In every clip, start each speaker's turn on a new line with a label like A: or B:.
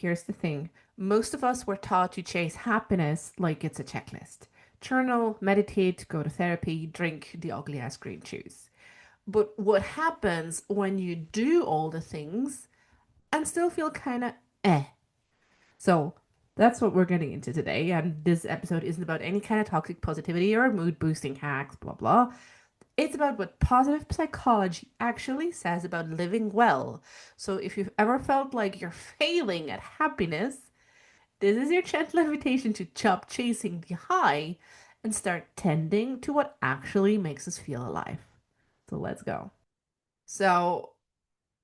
A: here's the thing. Most of us were taught to chase happiness like it's a checklist. Journal, meditate, go to therapy, drink the ugly ass green juice. But what happens when you do all the things and still feel kind of eh? So that's what we're getting into today. And this episode isn't about any kind of toxic positivity or mood boosting hacks, blah, blah. It's about what positive psychology actually says about living well. So if you've ever felt like you're failing at happiness, this is your gentle invitation to stop chasing the high and start tending to what actually makes us feel alive. So let's go. So,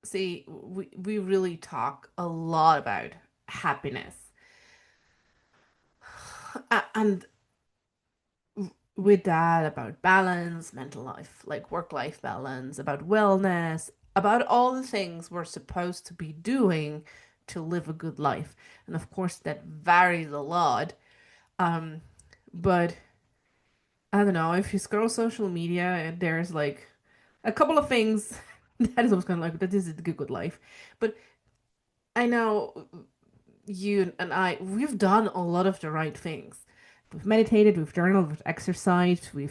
A: see, we really talk a lot about happiness. And with that, about balance, mental life, like work-life balance, about wellness, about all the things we're supposed to be doing to live a good life. And of course, that varies a lot. Um, but I don't know, if you scroll social media and there's like a couple of things that is always kind of like that this is the good life. But I know you and I, we've done a lot of the right things. We've meditated, we've journaled, we've exercised, we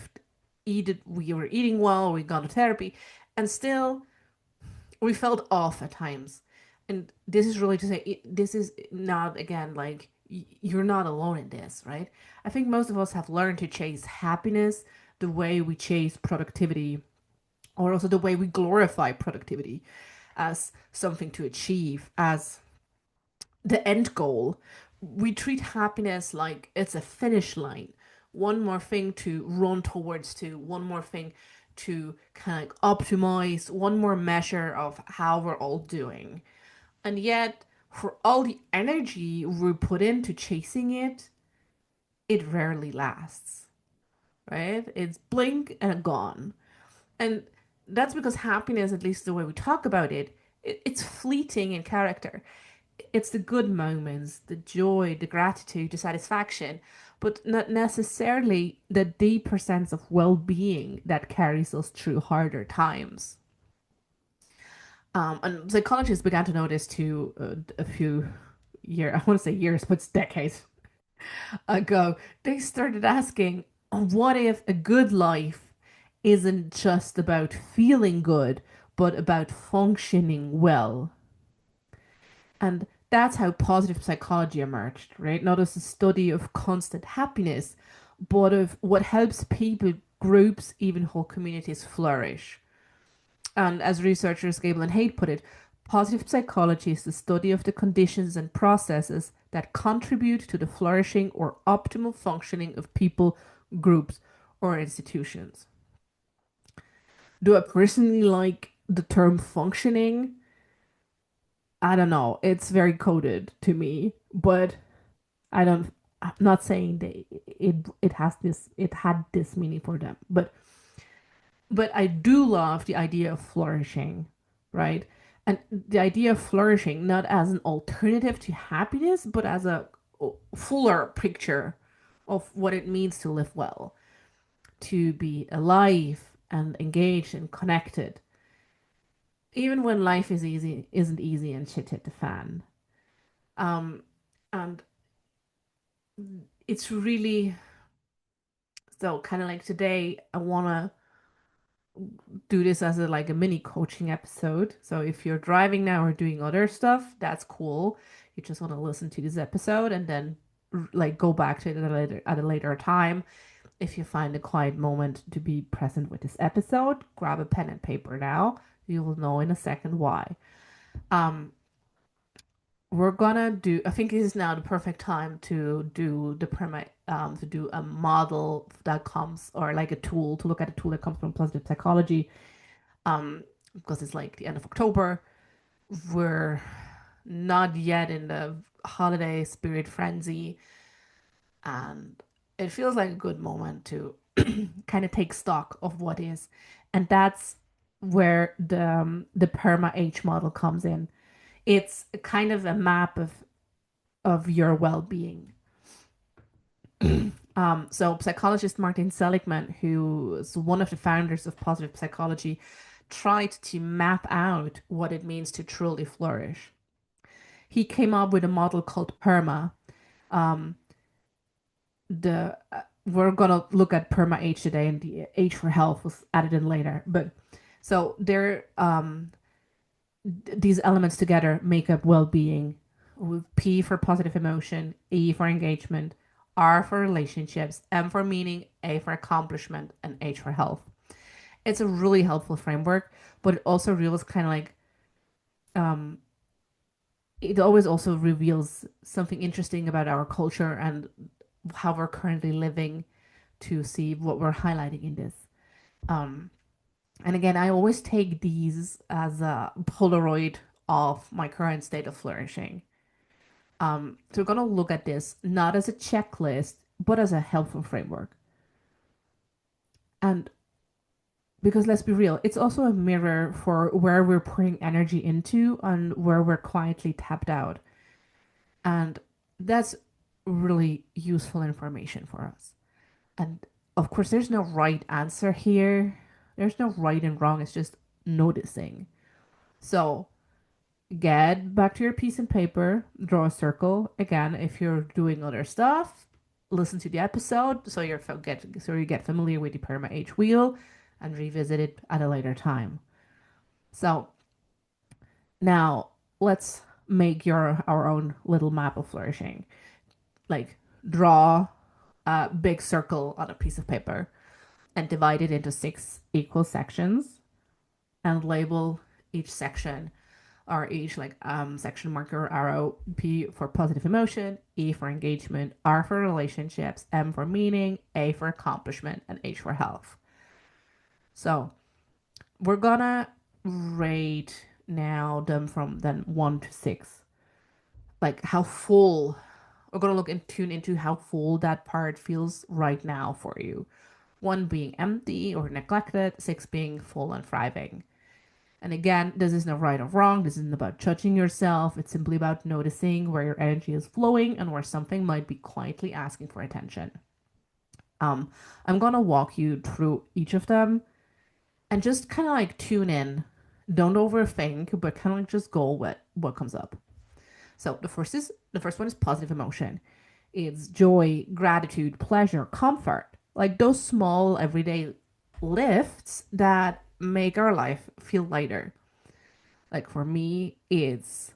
A: were eating well, we got to therapy, and still we felt off at times. And this is really to say, this is not, again, like, you're not alone in this, right? I think most of us have learned to chase happiness the way we chase productivity, or also the way we glorify productivity as something to achieve, as the end goal. We treat happiness like it's a finish line. One more thing to run towards, to one more thing to kind of optimize, one more measure of how we're all doing. And yet, for all the energy we put into chasing it, it rarely lasts, right? It's blink and gone. And that's because happiness, at least the way we talk about it's fleeting in character. It's the good moments, the joy, the gratitude, the satisfaction, but not necessarily the deeper sense of well-being that carries us through harder times. And psychologists began to notice too a few years, I want to say years, but it's decades ago. They started asking, what if a good life isn't just about feeling good, but about functioning well? And that's how positive psychology emerged, right? Not as a study of constant happiness, but of what helps people, groups, even whole communities flourish. And as researchers Gable and Haidt put it, positive psychology is the study of the conditions and processes that contribute to the flourishing or optimal functioning of people, groups, or institutions. Do I personally like the term functioning? I don't know. It's very coded to me, but I don't. I'm not saying that it had this meaning for them, but I do love the idea of flourishing, right? And the idea of flourishing not as an alternative to happiness, but as a fuller picture of what it means to live well, to be alive and engaged and connected, even when life isn't easy and shit hit the fan. Um, and it's really so kind of like today. I wanna do this as a like a mini coaching episode. So if you're driving now or doing other stuff, that's cool. You just want to listen to this episode and then like go back to it at a later time. If you find a quiet moment to be present with this episode, grab a pen and paper now. You will know in a second why. Um, we're gonna do, I think this is now the perfect time to do the perma to do a model that comes, or like a tool, to look at a tool that comes from positive psychology. Because it's like the end of October. We're not yet in the holiday spirit frenzy, and it feels like a good moment to kind of take stock of what is, and that's where the PERMA-H model comes in. It's kind of a map of your well-being. So psychologist Martin Seligman, who is one of the founders of positive psychology, tried to map out what it means to truly flourish. He came up with a model called PERMA. Um, the We're gonna look at PERMA-H today, and the H for health was added in later. But so they're these elements together make up well-being, with P for positive emotion, E for engagement, R for relationships, M for meaning, A for accomplishment, and H for health. It's a really helpful framework, but it also reveals kind of like um, it always also reveals something interesting about our culture and how we're currently living to see what we're highlighting in this. Um, and again, I always take these as a Polaroid of my current state of flourishing. So we're going to look at this not as a checklist, but as a helpful framework. And because let's be real, it's also a mirror for where we're putting energy into and where we're quietly tapped out. And that's really useful information for us. And of course, there's no right answer here. There's no right and wrong. It's just noticing. So get back to your piece and paper, draw a circle. Again, if you're doing other stuff, listen to the episode so you get familiar with the PERMA-H wheel and revisit it at a later time. So now let's make your our own little map of flourishing. Like draw a big circle on a piece of paper and divide it into six equal sections and label each section or each section marker arrow. P for positive emotion, E for engagement, R for relationships, M for meaning, A for accomplishment, and H for health. So we're gonna rate now them from then 1 to 6. Like how full we're gonna look and tune into how full that part feels right now for you. 1 being empty or neglected, 6 being full and thriving. And again, this is not right or wrong. This isn't about judging yourself. It's simply about noticing where your energy is flowing and where something might be quietly asking for attention. Um, I'm gonna walk you through each of them and just kind of like tune in. Don't overthink, but kind of like just go with what comes up. So the first one is positive emotion. It's joy, gratitude, pleasure, comfort. Like those small everyday lifts that make our life feel lighter. Like for me, it's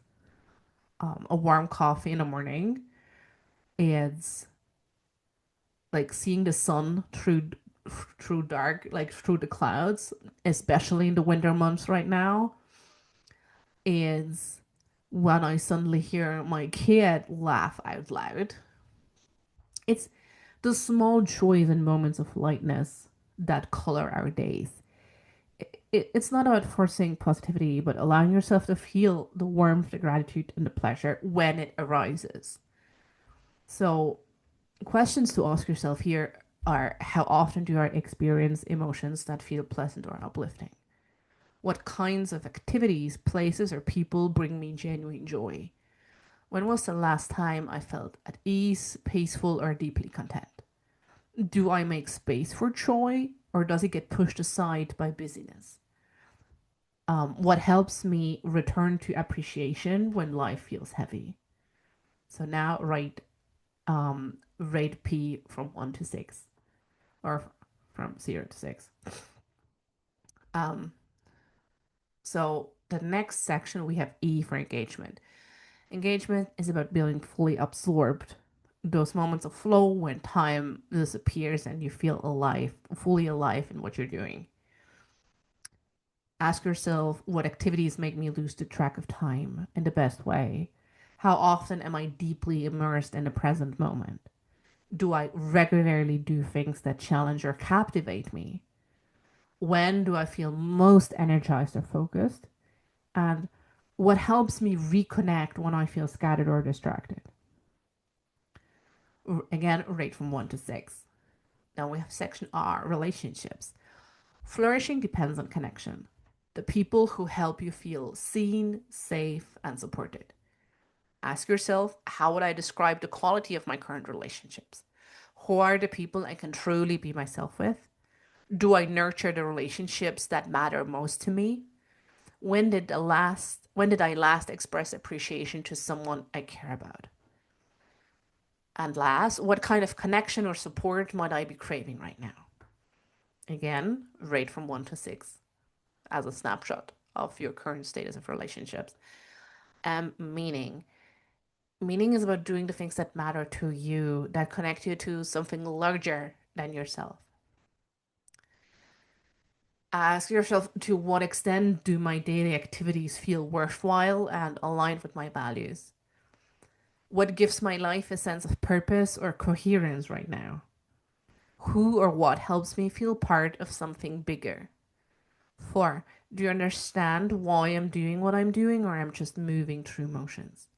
A: a warm coffee in the morning. It's like seeing the sun through dark, like through the clouds, especially in the winter months right now. Is when I suddenly hear my kid laugh out loud. It's the small joys and moments of lightness that color our days. It's not about forcing positivity, but allowing yourself to feel the warmth, the gratitude, and the pleasure when it arises. So, questions to ask yourself here are how often do I experience emotions that feel pleasant or uplifting? What kinds of activities, places, or people bring me genuine joy? When was the last time I felt at ease, peaceful, or deeply content? Do I make space for joy, or does it get pushed aside by busyness? What helps me return to appreciation when life feels heavy? So now rate P from 1 to 6, or from 0 to 6. Um, so the next section we have E for engagement. Engagement is about being fully absorbed. Those moments of flow when time disappears and you feel alive, fully alive in what you're doing. Ask yourself what activities make me lose the track of time in the best way. How often am I deeply immersed in the present moment? Do I regularly do things that challenge or captivate me? When do I feel most energized or focused? And what helps me reconnect when I feel scattered or distracted? Again, rate from 1 to 6. Now we have section R, relationships. Flourishing depends on connection. The people who help you feel seen, safe, and supported. Ask yourself, how would I describe the quality of my current relationships? Who are the people I can truly be myself with? Do I nurture the relationships that matter most to me? When did the last When did I last express appreciation to someone I care about? And last, what kind of connection or support might I be craving right now? Again, rate from 1 to 6 as a snapshot of your current status of relationships. Meaning. Meaning is about doing the things that matter to you, that connect you to something larger than yourself. Ask yourself, to what extent do my daily activities feel worthwhile and aligned with my values? What gives my life a sense of purpose or coherence right now? Who or what helps me feel part of something bigger? 4. Do you understand why I'm doing what I'm doing, or I'm just moving through motions?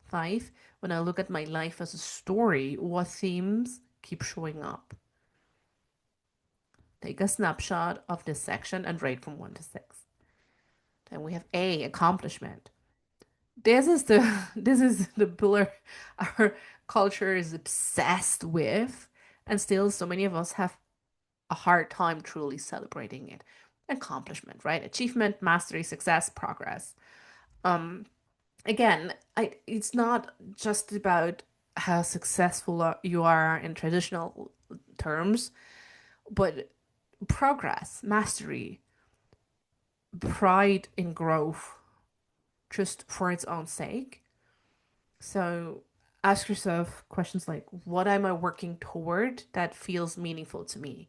A: 5. When I look at my life as a story, what themes keep showing up? Take a snapshot of this section and rate from 1 to 6. Then we have A, accomplishment. This is the pillar our culture is obsessed with, and still so many of us have a hard time truly celebrating it. Accomplishment, right? Achievement, mastery, success, progress. Um, Again, it's not just about how successful you are in traditional terms, but progress, mastery, pride in growth, just for its own sake. So ask yourself questions like, what am I working toward that feels meaningful to me?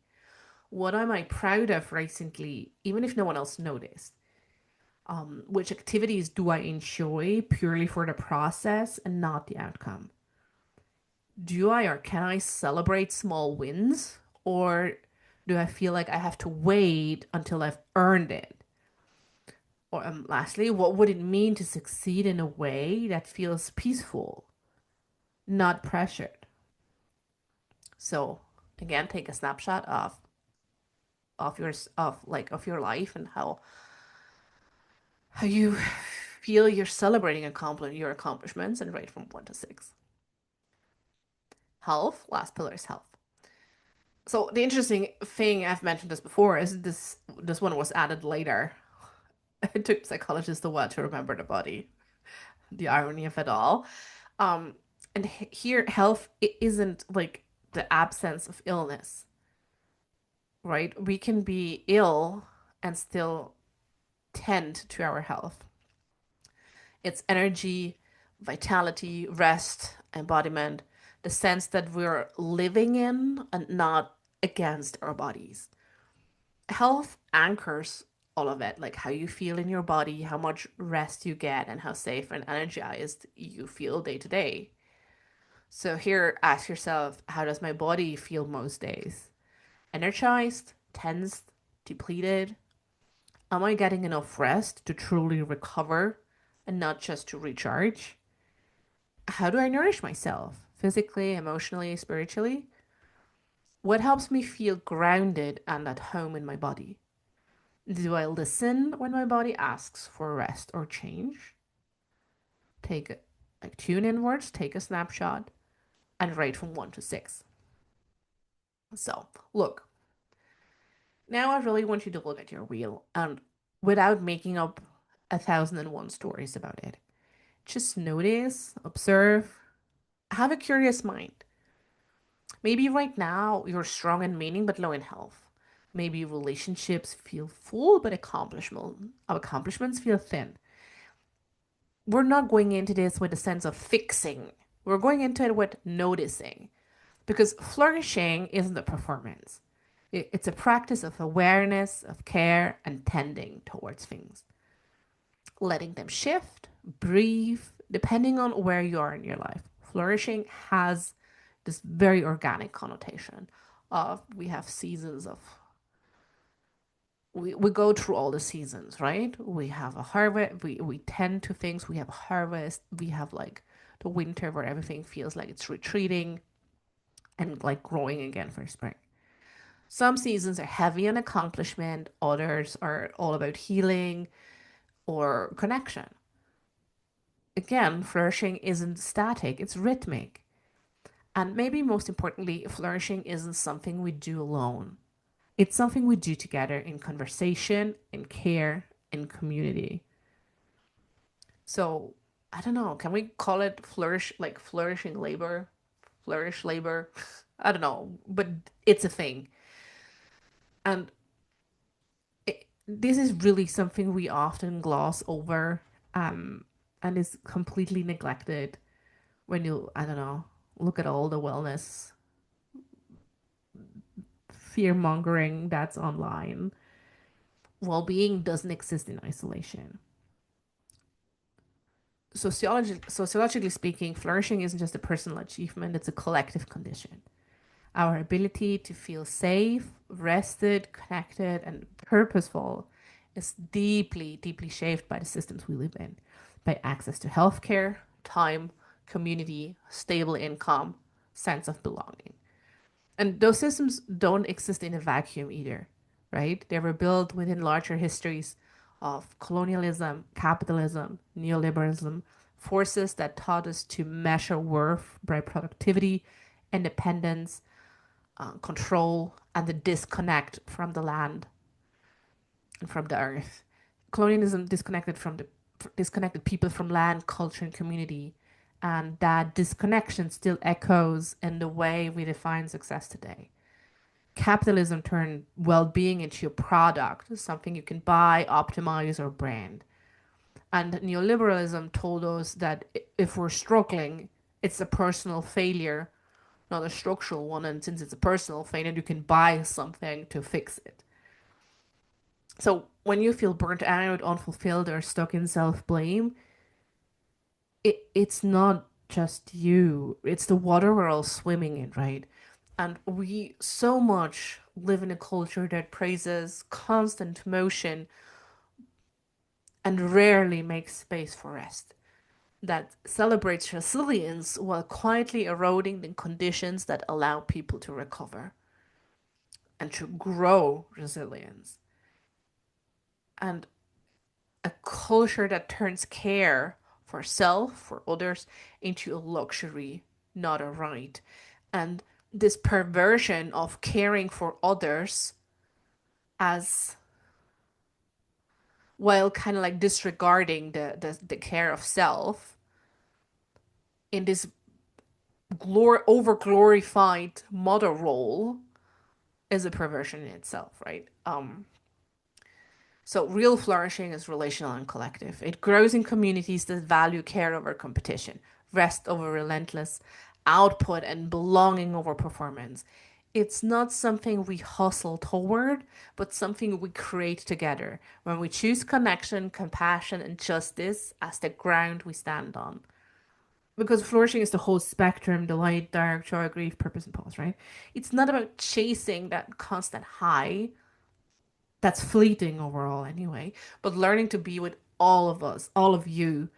A: What am I proud of recently, even if no one else noticed? Which activities do I enjoy purely for the process and not the outcome? Do I or can I celebrate small wins? Or do I feel like I have to wait until I've earned it? Or lastly, what would it mean to succeed in a way that feels peaceful, not pressured? So again, take a snapshot of your life and how you feel you're celebrating your accomplishments, and rate from 1 to 6. Health, last pillar is health. So the interesting thing, I've mentioned this before, is this one was added later. It took psychologists a while to remember the body. The irony of it all. Um, and here, health isn't like the absence of illness, right? We can be ill and still tend to our health. It's energy, vitality, rest, embodiment, the sense that we're living in and not against our bodies. Health anchors all of it, like how you feel in your body, how much rest you get, and how safe and energized you feel day to day. So here, ask yourself, how does my body feel most days? Energized, tensed, depleted? Am I getting enough rest to truly recover and not just to recharge? How do I nourish myself? Physically, emotionally, spiritually? What helps me feel grounded and at home in my body? Do I listen when my body asks for rest or change? Tune inwards, take a snapshot, and rate from 1 to 6. So, look, now I really want you to look at your wheel and without making up 1,001 stories about it, just notice, observe, have a curious mind. Maybe right now you're strong in meaning but low in health. Maybe relationships feel full but accomplishments feel thin. We're not going into this with a sense of fixing. We're going into it with noticing. Because flourishing isn't a performance. It's a practice of awareness, of care, and tending towards things. Letting them shift, breathe, depending on where you are in your life. Flourishing has this very organic connotation of we have seasons of we go through all the seasons, right? We have a harvest, we tend to things, we have a harvest, we have like the winter where everything feels like it's retreating and like growing again for spring. Some seasons are heavy on accomplishment, others are all about healing or connection. Again, flourishing isn't static, it's rhythmic. And maybe most importantly, flourishing isn't something we do alone. It's something we do together in conversation, in care, in community. So I don't know, can we call it flourish, like flourishing labor, flourish labor? I don't know, but it's a thing. And this is really something we often gloss over, um, and is completely neglected when you, I don't know, look at all the wellness fear mongering that's online. Well being doesn't exist in isolation. Sociologically speaking, flourishing isn't just a personal achievement, it's a collective condition. Our ability to feel safe, rested, connected, and purposeful is deeply, deeply shaped by the systems we live in, by access to healthcare, time, community, stable income, sense of belonging. And those systems don't exist in a vacuum either, right? They were built within larger histories of colonialism, capitalism, neoliberalism, forces that taught us to measure worth by productivity, independence, control, and the disconnect from the land and from the earth. Colonialism disconnected people from land, culture, and community, and that disconnection still echoes in the way we define success today. Capitalism turned well-being into a product, something you can buy, optimize, or brand. And neoliberalism told us that if we're struggling, it's a personal failure, not a structural one. And since it's a personal failure, you can buy something to fix it. So when you feel burnt out, unfulfilled, or stuck in self-blame, it's not just you. It's the water we're all swimming in, right? And we so much live in a culture that praises constant motion and rarely makes space for rest. That celebrates resilience while quietly eroding the conditions that allow people to recover and to grow resilience. And a culture that turns care for self, for others, into a luxury, not a right. And this perversion of caring for others as while kind of like disregarding the care of self in this over glorified mother role is a perversion in itself, right? So real flourishing is relational and collective. It grows in communities that value care over competition, rest over relentless output, and belonging over performance. It's not something we hustle toward, but something we create together when we choose connection, compassion, and justice as the ground we stand on. Because flourishing is the whole spectrum, delight, dark, joy, grief, purpose, and pause, right? It's not about chasing that constant high that's fleeting overall anyway, but learning to be with all of us, all of you,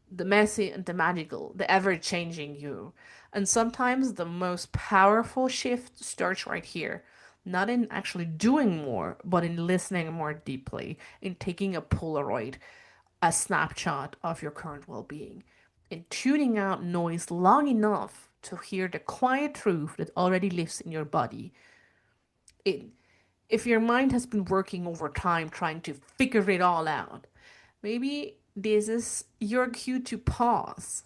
A: the messy and the magical, the ever changing you. And sometimes the most powerful shift starts right here, not in actually doing more, but in listening more deeply, in taking a Polaroid, a snapshot of your current well being, in tuning out noise long enough to hear the quiet truth that already lives in your body. It if your mind has been working overtime trying to figure it all out, maybe this is your cue to pause,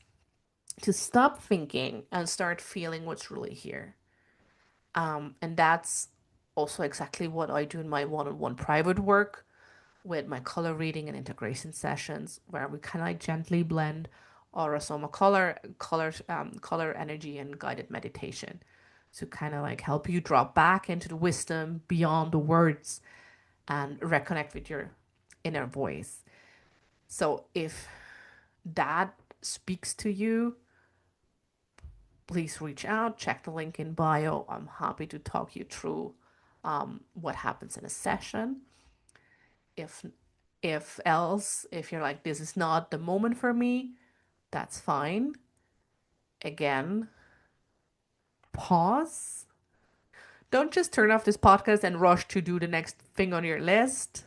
A: to stop thinking and start feeling what's really here. And that's also exactly what I do in my one-on-one private work with my color reading and integration sessions, where we kind of like gently blend aurosoma color energy, and guided meditation to kind of like help you drop back into the wisdom beyond the words and reconnect with your inner voice. So if that speaks to you, please reach out, check the link in bio. I'm happy to talk you through what happens in a session. If if you're like, this is not the moment for me, that's fine. Again, pause. Don't just turn off this podcast and rush to do the next thing on your list.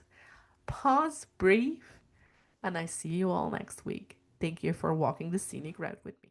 A: Pause, breathe, and I see you all next week. Thank you for walking the scenic route with me.